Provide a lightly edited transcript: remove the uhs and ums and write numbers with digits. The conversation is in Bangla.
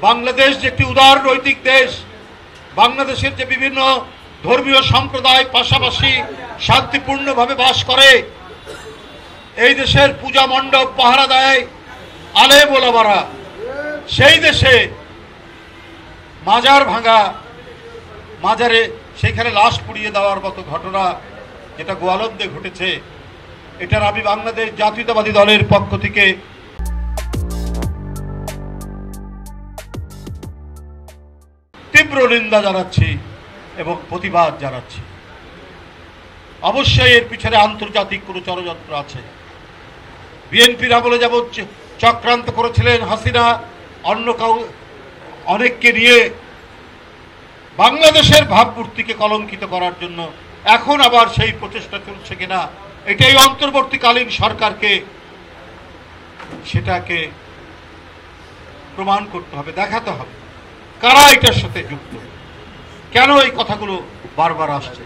বাংলাদেশ যে একটি উদার নৈতিক দেশ, বাংলাদেশের যে বিভিন্ন ধর্মীয় সম্প্রদায় পাশাপাশি শান্তিপূর্ণভাবে বাস করে, এই দেশের পূজা মণ্ডপ পাহারা দেয় আলেম ওলামারা, সেই দেশে মাজার ভাঙা, মাজারে সেখানে লাশ পুড়িয়ে দেওয়ার মতো ঘটনা যেটা গোয়ালন্দে ঘটেছে, এটার আমি বাংলাদেশ জাতীয়তাবাদী দলের পক্ষ থেকে তীব্র নিন্দা জানাচ্ছি এবং প্রতিবাদ জানাচ্ছি। অবশ্যই এর পিছনে আন্তর্জাতিক কোনো ষড়যন্ত্র আছে। বিএনপির আমলে যেমন চক্রান্ত করেছিলেন হাসিনা অনেককে নিয়ে বাংলাদেশের ভাবমূর্তিকে কলঙ্কিত করার জন্য, এখন আবার সেই প্রচেষ্টা চলছে কিনা, এটাই অন্তর্বর্তীকালীন সরকারকে সেটাকে প্রমাণ করতে হবে, দেখাতে হবে কারা এটার সাথে যুক্ত, কেন এই কথাগুলো বারবার আসছে।